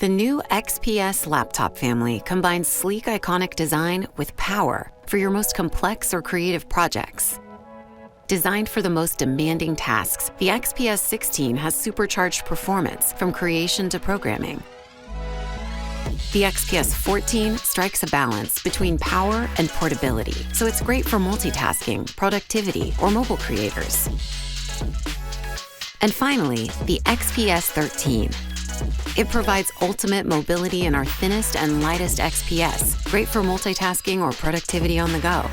The new XPS laptop family combines sleek, iconic design with power for your most complex or creative projects. Designed for the most demanding tasks, the XPS 16 has supercharged performance from creation to programming. The XPS 14 strikes a balance between power and portability, so it's great for multitasking, productivity, or mobile creators. And finally, the XPS 13. It provides ultimate mobility in our thinnest and lightest XPS, great for multitasking or productivity on the go.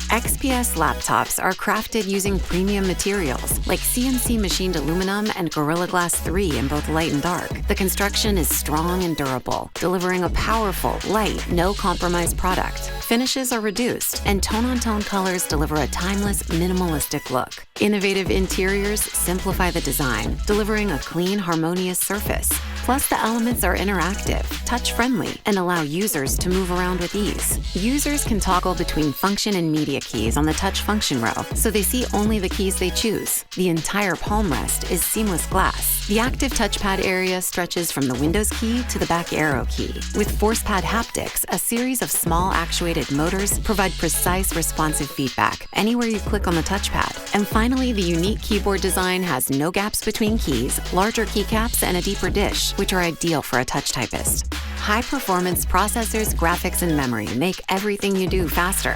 XPS laptops are crafted using premium materials like CNC machined aluminum and Gorilla Glass 3 in both light and dark. The construction is strong and durable, delivering a powerful, light, no-compromise product. Finishes are reduced, and tone-on-tone colors deliver a timeless, minimalistic look. Innovative interiors simplify the design, delivering a clean, harmonious surface. Plus, the elements are interactive, touch-friendly, and allow users to move around with ease. Users can toggle between function and media keys on the touch function row, so they see only the keys they choose. The entire palm rest is seamless glass. The active touchpad area stretches from the Windows key to the back arrow key. With ForcePad haptics, a series of small actuated motors provide precise, responsive feedback anywhere you click on the touchpad. And finally, the unique keyboard design has no gaps between keys, larger keycaps, and a deeper dish, which are ideal for a touch typist. High-performance processors, graphics, and memory make everything you do faster.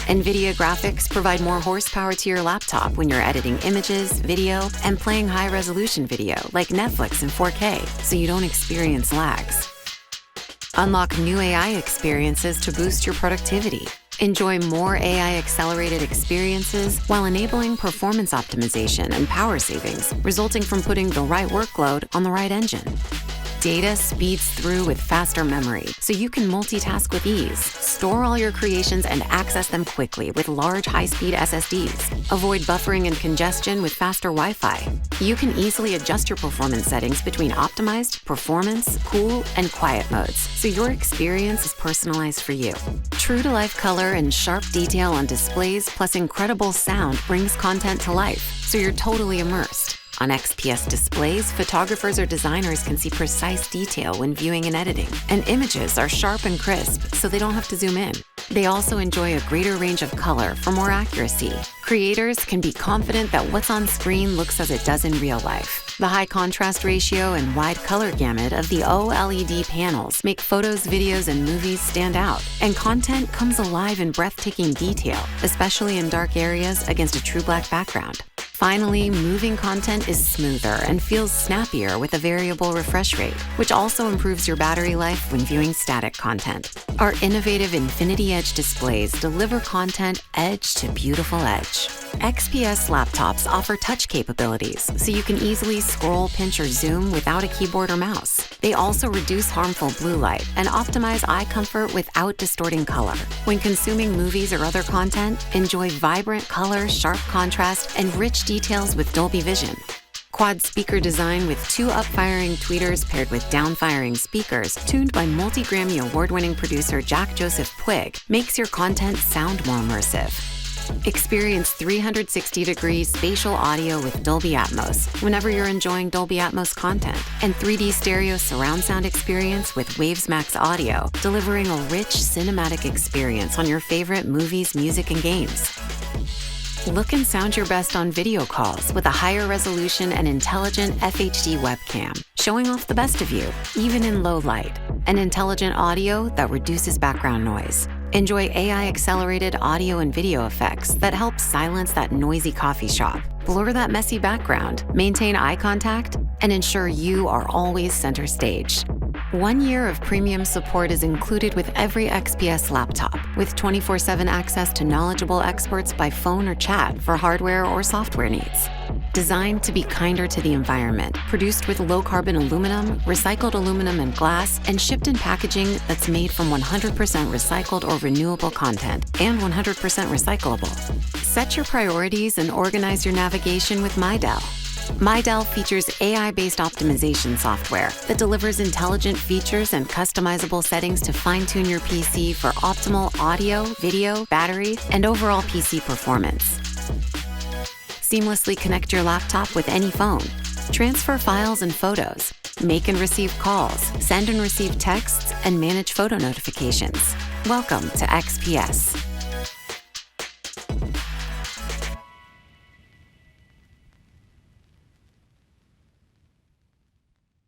NVIDIA graphics provide more horsepower to your laptop when you're editing images, video, and playing high-resolution video like Netflix in 4K, so you don't experience lags. Unlock new AI experiences to boost your productivity. Enjoy more AI-accelerated experiences while enabling performance optimization and power savings, resulting from putting the right workload on the right engine. Data speeds through with faster memory, so you can multitask with ease. Store all your creations and access them quickly with large, high-speed SSDs. Avoid buffering and congestion with faster Wi-Fi. You can easily adjust your performance settings between optimized, performance, cool, and quiet modes, so your experience is personalized for you. True-to-life color and sharp detail on displays plus incredible sound brings content to life, so you're totally immersed. On XPS displays, photographers or designers can see precise detail when viewing and editing, and images are sharp and crisp, so they don't have to zoom in. They also enjoy a greater range of color for more accuracy. Creators can be confident that what's on screen looks as it does in real life. The high contrast ratio and wide color gamut of the OLED panels make photos, videos, and movies stand out, and content comes alive in breathtaking detail, especially in dark areas against a true black background. Finally, moving content is smoother and feels snappier with a variable refresh rate, which also improves your battery life when viewing static content. Our innovative Infinity Edge displays deliver content edge to beautiful edge. XPS laptops offer touch capabilities, so you can easily scroll, pinch, or zoom without a keyboard or mouse. They also reduce harmful blue light and optimize eye comfort without distorting color. When consuming movies or other content, enjoy vibrant color, sharp contrast, and rich details with Dolby Vision. Quad speaker design with 2 up-firing tweeters paired with down-firing speakers tuned by multi-Grammy award-winning producer Jack Joseph Puig makes your content sound more immersive. Experience 360-degree spatial audio with Dolby Atmos whenever you're enjoying Dolby Atmos content, and 3D stereo surround sound experience with Waves Max audio, delivering a rich cinematic experience on your favorite movies, music, and games. Look and sound your best on video calls with a higher resolution and intelligent FHD webcam, showing off the best of you, even in low light, and intelligent audio that reduces background noise. Enjoy AI-accelerated audio and video effects that help silence that noisy coffee shop, blur that messy background, maintain eye contact, and ensure you are always center stage. 1 year of premium support is included with every XPS laptop, with 24/7 access to knowledgeable experts by phone or chat for hardware or software needs. Designed to be kinder to the environment, produced with low-carbon aluminum, recycled aluminum and glass, and shipped in packaging that's made from 100% recycled or renewable content and 100% recyclable. Set your priorities and organize your navigation with MyDell. MyDell features AI-based optimization software that delivers intelligent features and customizable settings to fine-tune your PC for optimal audio, video, battery, and overall PC performance. Seamlessly connect your laptop with any phone. Transfer files and photos. make and receive calls, send and receive texts, and manage photo notifications. Welcome to XPS.